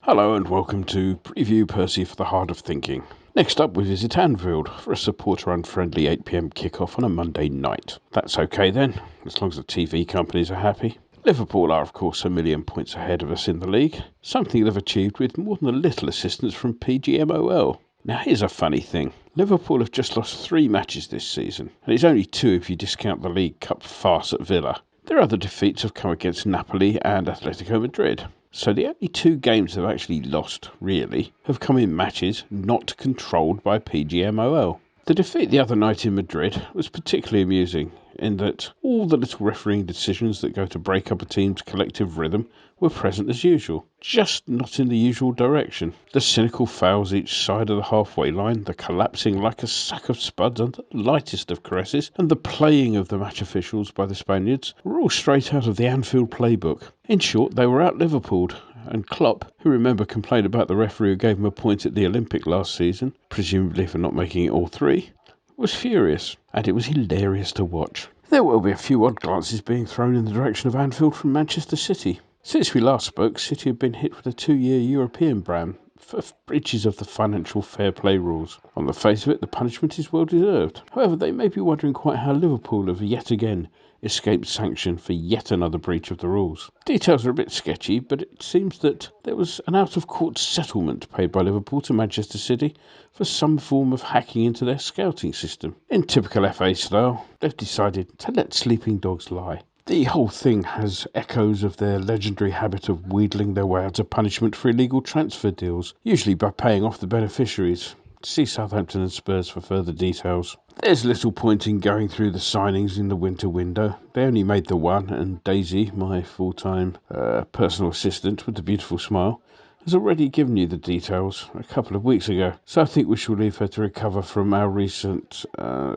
Hello and welcome to Preview Percy for the Heart of Thinking. Next up we visit Anfield for a supporter-unfriendly 8pm kickoff on a Monday night. That's okay then, as long as the TV companies are happy. Liverpool are of course a million points ahead of us in the league, something they've achieved with more than a little assistance from PGMOL. Now here's a funny thing. Liverpool have just lost 3 matches this season, and it's only 2 if you discount the League Cup farce at Villa. Their other defeats have come against Napoli and Atletico Madrid. So the only 2 games they've actually lost, really, have come in matches not controlled by PGMOL. The defeat the other night in Madrid was particularly amusing in that all the little refereeing decisions that go to break up a team's collective rhythm were present as usual, just not in the usual direction. The cynical fouls each side of the halfway line, the collapsing like a sack of spuds under the lightest of caresses, and the playing of the match officials by the Spaniards were all straight out of the Anfield playbook. In short, they were out Liverpooled, and Klopp, who remember complained about the referee who gave him a point at the Olympic last season, presumably for not making it all 3, was furious, and it was hilarious to watch. There will be a few odd glances being thrown in the direction of Anfield from Manchester City. Since we last spoke, City have been hit with a 2-year European ban for breaches of the financial fair play rules. On the face of it, the punishment is well deserved. However, they may be wondering quite how Liverpool have yet again escaped sanction for yet another breach of the rules. Details are a bit sketchy, but it seems that there was an out-of-court settlement paid by Liverpool to Manchester City for some form of hacking into their scouting system. In typical FA style, they've decided to let sleeping dogs lie. The whole thing has echoes of their legendary habit of wheedling their way out of punishment for illegal transfer deals, usually by paying off the beneficiaries. See Southampton and Spurs for further details. There's little point in going through the signings in the winter window. They only made the one, and Daisy, my full-time personal assistant with the beautiful smile, has already given you the details a couple of weeks ago. So I think we shall leave her to recover from our recent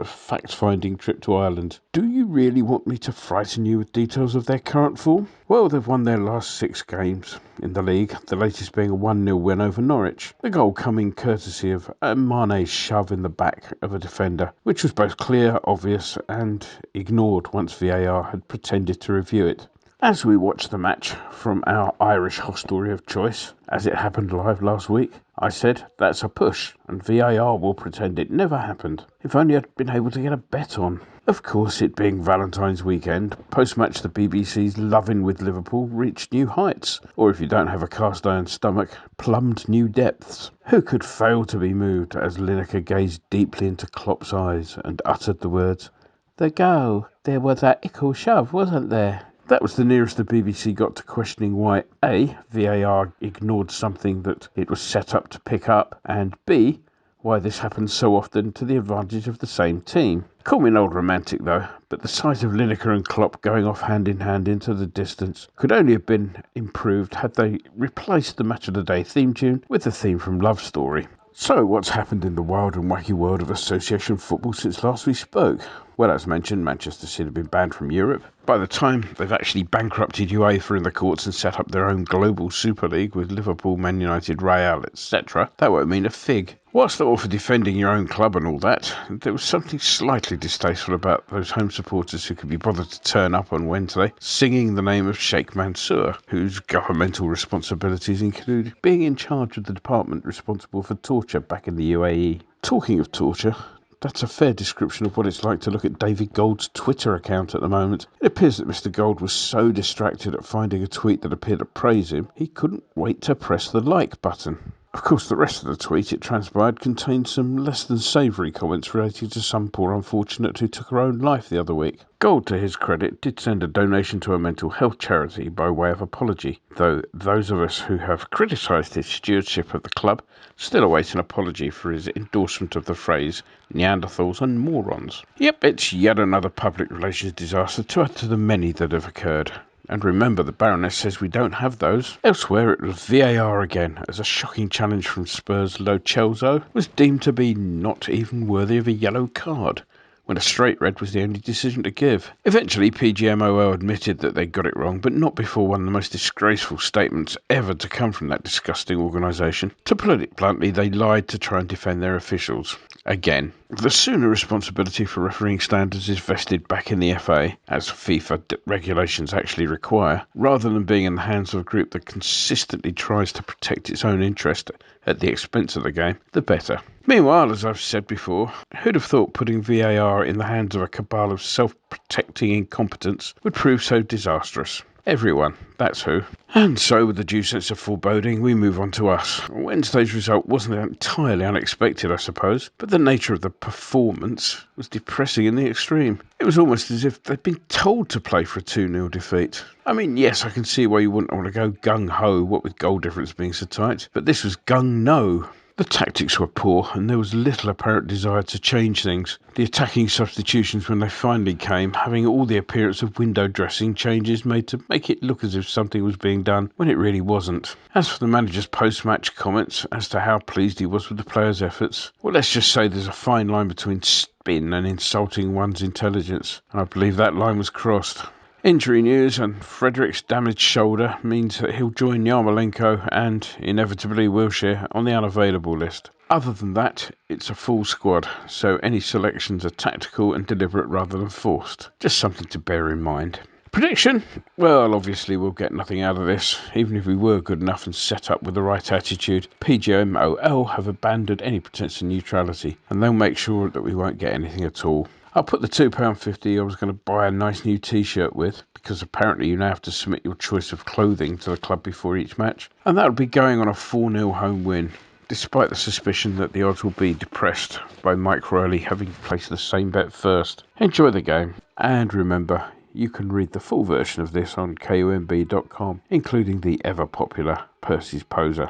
fact-finding trip to Ireland. Do you really want me to frighten you with details of their current form? Well, they've won their last 6 games in the league, the latest being a 1-0 win over Norwich. The goal coming courtesy of Mane's shove in the back of a defender, which was both clear, obvious and ignored once VAR had pretended to review it. As we watch the match from our Irish hostelry of choice, as it happened live last week, I said, that's a push, and VAR will pretend it never happened. If only I'd been able to get a bet on. Of course, it being Valentine's weekend, post-match the BBC's Lovin' with Liverpool reached new heights, or if you don't have a cast-iron stomach, plumbed new depths. Who could fail to be moved as Lineker gazed deeply into Klopp's eyes and uttered the words, "The goal, there was that ickle shove, wasn't there?" That was the nearest the BBC got to questioning why A, VAR ignored something that it was set up to pick up, and B, why this happens so often to the advantage of the same team. Call me an old romantic though, but the sight of Lineker and Klopp going off hand in hand into the distance could only have been improved had they replaced the Match of the Day theme tune with the theme from Love Story. So, what's happened in the wild and wacky world of association football since last we spoke? Well, as mentioned, Manchester City have been banned from Europe. By the time they've actually bankrupted UEFA in the courts and set up their own global Super League with Liverpool, Man United, Real, etc., that won't mean a fig. Whilst they're all for defending your own club and all that, there was something slightly distasteful about those home supporters who could be bothered to turn up on Wednesday singing the name of Sheikh Mansour, whose governmental responsibilities include being in charge of the department responsible for torture back in the UAE. Talking of torture, that's a fair description of what it's like to look at David Gold's Twitter account at the moment. It appears that Mr. Gold was so distracted at finding a tweet that appeared to praise him, he couldn't wait to press the like button. Of course, the rest of the tweet, it transpired, contained some less than savoury comments relating to some poor unfortunate who took her own life the other week. Gold, to his credit, did send a donation to a mental health charity by way of apology, though those of us who have criticised his stewardship of the club still await an apology for his endorsement of the phrase Neanderthals and morons. Yep, it's yet another public relations disaster to add to the many that have occurred. And remember, the Baroness says we don't have those. Elsewhere, it was VAR again, as a shocking challenge from Spurs' Lo Celso was deemed to be not even worthy of a yellow card, when a straight red was the only decision to give. Eventually, PGMOL admitted that they got it wrong, but not before one of the most disgraceful statements ever to come from that disgusting organisation. To put it bluntly, they lied to try and defend their officials. Again, the sooner responsibility for refereeing standards is vested back in the FA, as FIFA regulations actually require, rather than being in the hands of a group that consistently tries to protect its own interest at the expense of the game, the better. Meanwhile, as I've said before, who'd have thought putting VAR in the hands of a cabal of self-protecting incompetence would prove so disastrous? Everyone, that's who. And so, with the due sense of foreboding, we move on to us. Wednesday's result wasn't entirely unexpected, I suppose, but the nature of the performance was depressing in the extreme. It was almost as if they'd been told to play for a 2-0 defeat. I mean, yes, I can see why you wouldn't want to go gung-ho, what with goal difference being so tight, but this was gung-no. The tactics were poor, and there was little apparent desire to change things. The attacking substitutions, when they finally came, having all the appearance of window dressing changes made to make it look as if something was being done when it really wasn't. As for the manager's post-match comments as to how pleased he was with the players' efforts, well, let's just say there's a fine line between spin and insulting one's intelligence, and I believe that line was crossed. Injury news, and Frederick's damaged shoulder means that he'll join Yarmolenko and, inevitably, Wilshere on the unavailable list. Other than that, it's a full squad, so any selections are tactical and deliberate rather than forced. Just something to bear in mind. Prediction? Well, obviously we'll get nothing out of this. Even if we were good enough and set up with the right attitude, PGMOL have abandoned any pretense of neutrality, and they'll make sure that we won't get anything at all. I'll put the £2.50 I was going to buy a nice new t-shirt with, because apparently you now have to submit your choice of clothing to the club before each match, and that'll be going on a 4-0 home win, despite the suspicion that the odds will be depressed by Mike Riley having placed the same bet first. Enjoy the game, and remember, you can read the full version of this on kumb.com, including the ever-popular Percy's Poser.